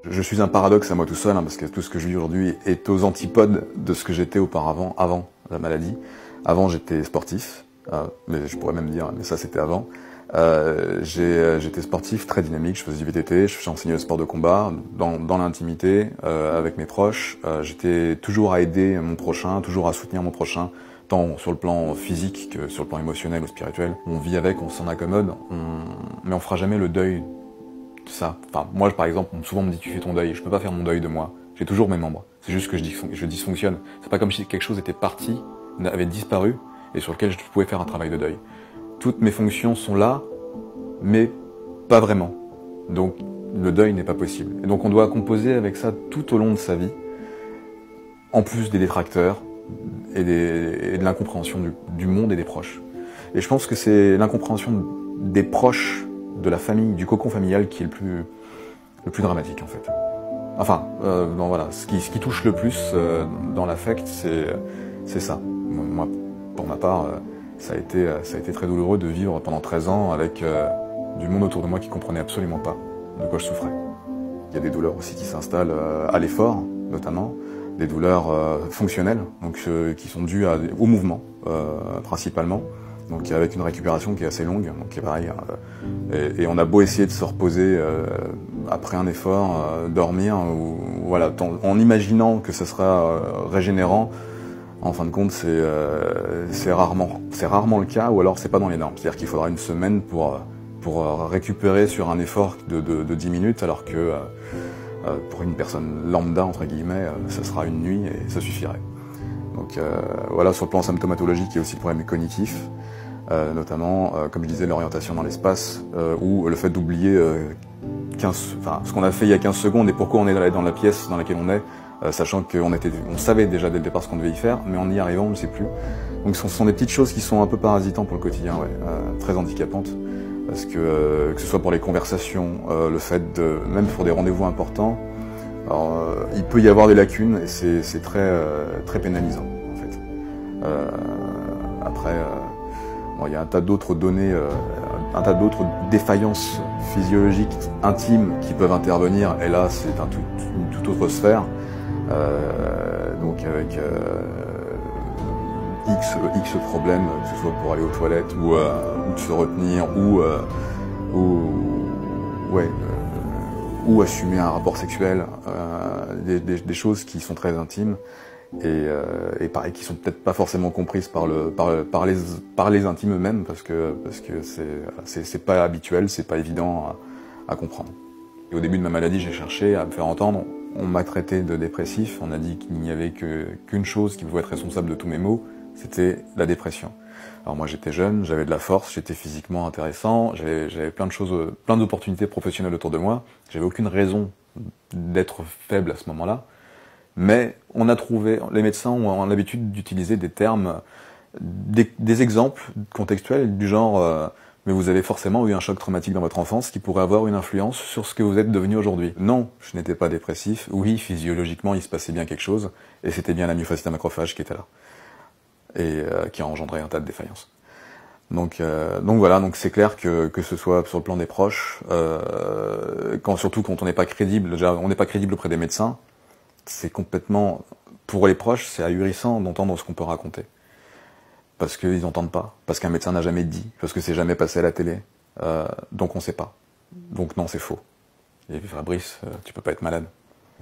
Je suis un paradoxe à moi tout seul, hein, parce que tout ce que je vis aujourd'hui est aux antipodes de ce que j'étais auparavant, avant la maladie. Avant, j'étais sportif, mais je pourrais même dire, mais ça c'était avant. J'étais sportif, très dynamique, je faisais du VTT, j'enseignais le sport de combat, dans l'intimité, avec mes proches. J'étais toujours à aider mon prochain, toujours à soutenir mon prochain, tant sur le plan physique que sur le plan émotionnel ou spirituel. On vit avec, on s'en accommode, mais on fera jamais le deuil de ça. Enfin, moi par exemple, souvent on me dit tu fais ton deuil, je peux pas faire mon deuil de moi, j'ai toujours mes membres. C'est juste que je dysfonctionne. C'est pas comme si quelque chose était parti, avait disparu, et sur lequel je pouvais faire un travail de deuil. Toutes mes fonctions sont là, mais pas vraiment. Donc le deuil n'est pas possible. Et donc on doit composer avec ça tout au long de sa vie, en plus des détracteurs et de l'incompréhension du monde et des proches. Et je pense que c'est l'incompréhension des proches, de la famille, du cocon familial qui est le plus dramatique en fait. Enfin, non, voilà, ce qui touche le plus dans l'affect, c'est ça. Moi, pour ma part, ça a été très douloureux de vivre pendant 13 ans avec du monde autour de moi qui comprenait absolument pas de quoi je souffrais. Il y a des douleurs aussi qui s'installent à l'effort, notamment, des douleurs fonctionnelles, donc qui sont dues au mouvement, principalement, donc avec une récupération qui est assez longue, donc qui est pareil. Et on a beau essayer de se reposer après un effort, dormir, ou voilà, en imaginant que ce sera régénérant. En fin de compte, c'est rarement le cas, ou alors c'est pas dans les normes. C'est-à-dire qu'il faudra une semaine pour récupérer sur un effort de 10 minutes, alors que pour une personne lambda, entre guillemets, ça sera une nuit et ça suffirait. Donc voilà, sur le plan symptomatologique, il y a aussi le problème cognitif, notamment, comme je disais, l'orientation dans l'espace, ou le fait d'oublier ce qu'on a fait il y a 15 secondes et pourquoi on est dans la pièce dans laquelle on est, sachant on savait déjà dès le départ ce qu'on devait y faire, mais en y arrivant, on ne sait plus. Donc ce sont des petites choses qui sont un peu parasitantes pour le quotidien, ouais, très handicapantes, parce que ce soit pour les conversations, le fait de, même pour des rendez-vous importants, alors, il peut y avoir des lacunes et c'est très pénalisant, en fait. Après, bon, il y a un tas d'autres données, un tas d'autres défaillances physiologiques intimes qui peuvent intervenir, et là c'est une toute autre sphère. Donc avec X problèmes, que ce soit pour aller aux toilettes ou de se retenir ou assumer un rapport sexuel, des choses qui sont très intimes et pareil, qui sont peut-être pas forcément comprises par les intimes eux-mêmes, parce que c'est pas habituel, c'est pas évident à comprendre. Et au début de ma maladie, j'ai cherché à me faire entendre. On m'a traité de dépressif, on a dit qu'il n'y avait qu'une chose qui pouvait être responsable de tous mes maux, c'était la dépression. Alors moi j'étais jeune, j'avais de la force, j'étais physiquement intéressant, j'avais plein de choses, plein d'opportunités professionnelles autour de moi, j'avais aucune raison d'être faible à ce moment-là, mais on a trouvé, les médecins ont l'habitude d'utiliser des termes, des exemples contextuels du genre mais vous avez forcément eu un choc traumatique dans votre enfance qui pourrait avoir une influence sur ce que vous êtes devenu aujourd'hui. Non, je n'étais pas dépressif. Oui, physiologiquement, il se passait bien quelque chose, et c'était bien la myofasciite macrophage qui était là, et qui a engendré un tas de défaillances. Donc voilà, donc c'est clair que ce soit sur le plan des proches, surtout quand on n'est pas crédible, déjà on n'est pas crédible auprès des médecins, c'est complètement, pour les proches, c'est ahurissant d'entendre ce qu'on peut raconter. Parce qu'ils n'entendent pas, parce qu'un médecin n'a jamais dit, parce que c'est jamais passé à la télé, donc on sait pas. Donc non, c'est faux. Et Fabrice, tu peux pas être malade.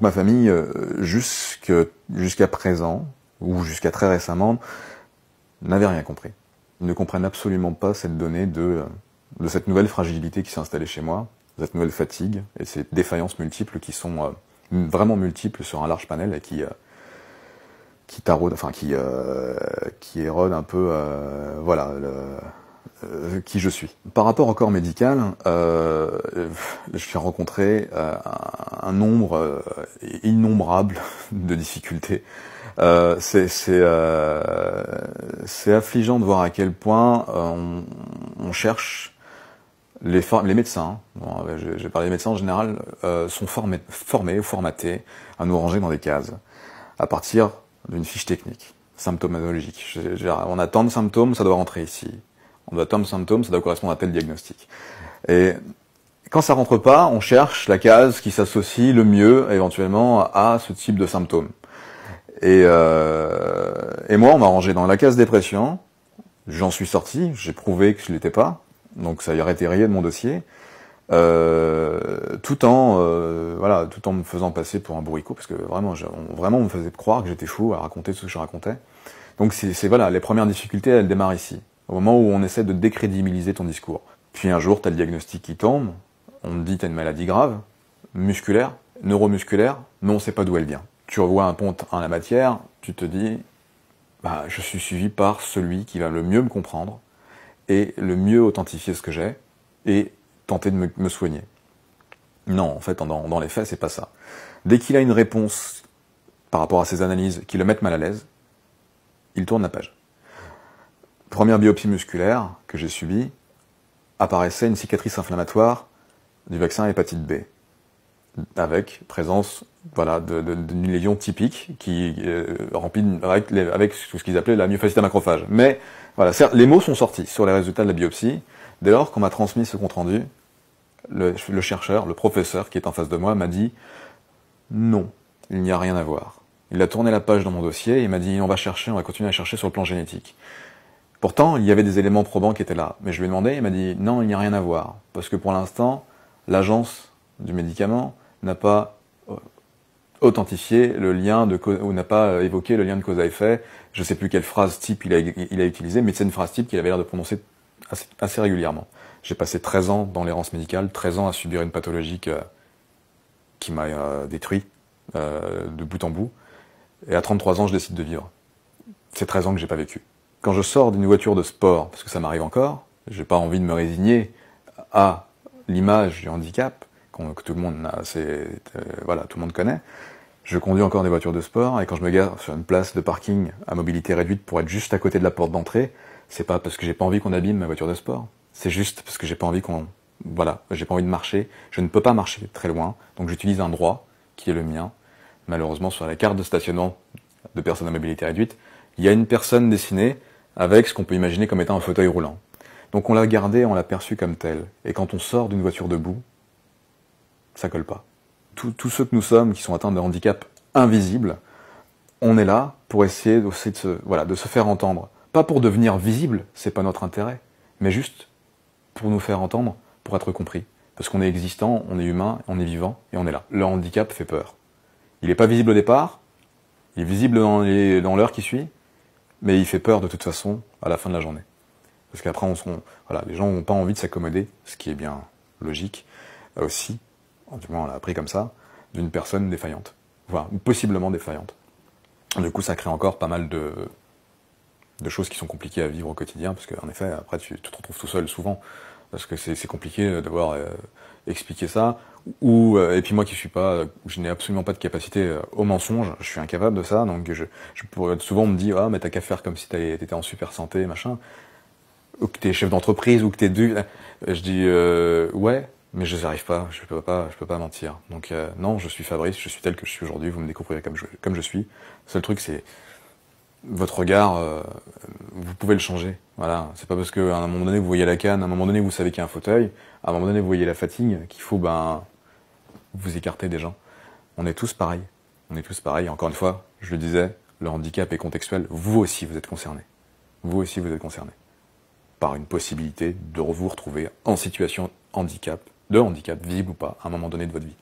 Ma famille, jusqu'à présent, ou jusqu'à très récemment, n'avait rien compris. Ils ne comprennent absolument pas cette donnée de cette nouvelle fragilité qui s'est installée chez moi, cette nouvelle fatigue, et ces défaillances multiples qui sont vraiment multiples sur un large panel, et qui taraude, enfin qui érode un peu, voilà, qui je suis. Par rapport au corps médical, j'ai rencontré un nombre innombrable de difficultés. C'est affligeant de voir à quel point on cherche les médecins. Bon, j'ai parlé des médecins en général, sont formés ou formatés à nous ranger dans des cases à partir d'une fiche technique, symptomatologique. On a tant de symptômes, ça doit rentrer ici. On a tant de symptômes, ça doit correspondre à tel diagnostic. Et Quand ça rentre pas, on cherche la case qui s'associe le mieux éventuellement à ce type de symptômes. Et moi, on m'a rangé dans la case dépression. J'en suis sorti, j'ai prouvé que je l'étais pas, donc ça y aurait été rayé de mon dossier. Tout en me faisant passer pour un bourricot, parce que vraiment on me faisait croire que j'étais fou à raconter tout ce que je racontais. Donc voilà, les premières difficultés, elles démarrent ici, au moment où on essaie de décrédibiliser ton discours. Puis un jour, t'as le diagnostic qui tombe, on te dit t'as une maladie grave, musculaire, neuromusculaire, mais on sait pas d'où elle vient. Tu revois un ponte en la matière, tu te dis, bah, je suis suivi par celui qui va le mieux me comprendre, et le mieux authentifier ce que j'ai, et tenter de me soigner. Non, en fait, dans les faits, c'est pas ça. Dès qu'il a une réponse par rapport à ces analyses qui le mettent mal à l'aise, il tourne la page. Première biopsie musculaire que j'ai subie, apparaissait une cicatrice inflammatoire du vaccin hépatite B, avec présence d'une lésion typique qui remplie avec ce qu'ils appelaient la myofasciite à macrophage. Mais voilà, certes, les mots sont sortis sur les résultats de la biopsie. Dès lors qu'on m'a transmis ce compte-rendu, le chercheur, le professeur qui est en face de moi m'a dit « Non, il n'y a rien à voir ». Il a tourné la page dans mon dossier et il m'a dit « On va continuer à chercher sur le plan génétique ». Pourtant, il y avait des éléments probants qui étaient là. Mais je lui ai demandé, il m'a dit « Non, il n'y a rien à voir ». Parce que pour l'instant, l'agence du médicament n'a pas authentifié le lien ou n'a pas évoqué le lien de cause à effet. Je ne sais plus quelle phrase type il a utilisé, mais c'est une phrase type qu'il avait l'air de prononcer assez régulièrement. J'ai passé 13 ans dans l'errance médicale, 13 ans à subir une pathologie qui m'a détruit de bout en bout. Et à 33 ans, je décide de vivre. C'est 13 ans que j'ai pas vécu. Quand je sors d'une voiture de sport, parce que ça m'arrive encore, j'ai pas envie de me résigner à l'image du handicap, que tout le monde tout le monde connaît. Je conduis encore des voitures de sport, et quand je me gare sur une place de parking à mobilité réduite pour être juste à côté de la porte d'entrée, c'est pas parce que j'ai pas envie qu'on abîme ma voiture de sport. C'est juste parce que j'ai pas envie j'ai pas envie de marcher. Je ne peux pas marcher très loin, donc j'utilise un droit qui est le mien. Malheureusement, sur la carte de stationnement de personnes à mobilité réduite, il y a une personne dessinée avec ce qu'on peut imaginer comme étant un fauteuil roulant. Donc on l'a gardé, on l'a perçu comme tel. Et quand on sort d'une voiture debout, ça colle pas. Tous ceux que nous sommes, qui sont atteints de handicap invisible, on est là pour essayer de se faire entendre. Pas pour devenir visible, c'est pas notre intérêt, mais juste pour nous faire entendre, pour être compris. Parce qu'on est existant, on est humain, on est vivant, et on est là. Le handicap fait peur. Il n'est pas visible au départ, il est visible dans l'heure qui suit, mais il fait peur de toute façon à la fin de la journée. Parce qu'après, les gens n'ont pas envie de s'accommoder, ce qui est bien logique aussi, du moins on l'a appris comme ça, d'une personne défaillante, voire possiblement défaillante. Du coup, ça crée encore pas mal de choses qui sont compliquées à vivre au quotidien, parce qu'en effet, après, tu te retrouves tout seul souvent, parce que c'est compliqué de devoir expliquer ça, et puis moi je n'ai absolument pas de capacité au mensonge, je suis incapable de ça, donc souvent on me dit « Ah, mais t'as qu'à faire comme si t'étais en super santé, machin », ou que t'es chef d'entreprise, ou que t'es je dis « Ouais, mais je n'y arrive pas, je peux pas mentir. » Donc non, je suis Fabrice, je suis tel que je suis aujourd'hui, vous me découvrirez comme je suis. Le seul truc, c'est votre regard, vous pouvez le changer. Voilà, c'est pas parce qu'à un moment donné vous voyez la canne, à un moment donné vous savez qu'il y a un fauteuil, à un moment donné vous voyez la fatigue, qu'il faut vous écarter des gens. On est tous pareils. On est tous pareils. Encore une fois, je le disais, le handicap est contextuel. Vous aussi vous êtes concernés. Vous aussi vous êtes concernés par une possibilité de vous retrouver en situation de handicap, visible ou pas, à un moment donné de votre vie.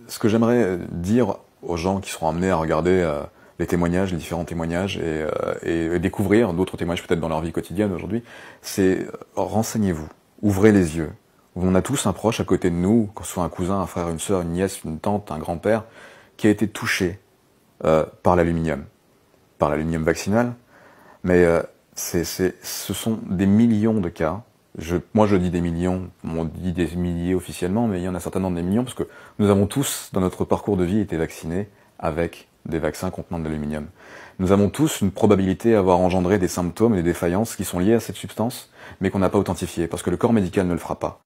Ce que j'aimerais dire aux gens qui seront amenés à regarder les différents témoignages, et découvrir d'autres témoignages peut-être dans leur vie quotidienne aujourd'hui, c'est renseignez-vous, ouvrez les yeux. On a tous un proche à côté de nous, que ce soit un cousin, un frère, une sœur, une nièce, une tante, un grand-père, qui a été touché par l'aluminium vaccinal, mais ce sont des millions de cas. Moi je dis des millions, on dit des milliers officiellement, mais il y en a certainement des millions, parce que nous avons tous, dans notre parcours de vie, été vaccinés avec des vaccins contenant de l'aluminium. Nous avons tous une probabilité à avoir engendré des symptômes et des défaillances qui sont liés à cette substance, mais qu'on n'a pas authentifié, parce que le corps médical ne le fera pas.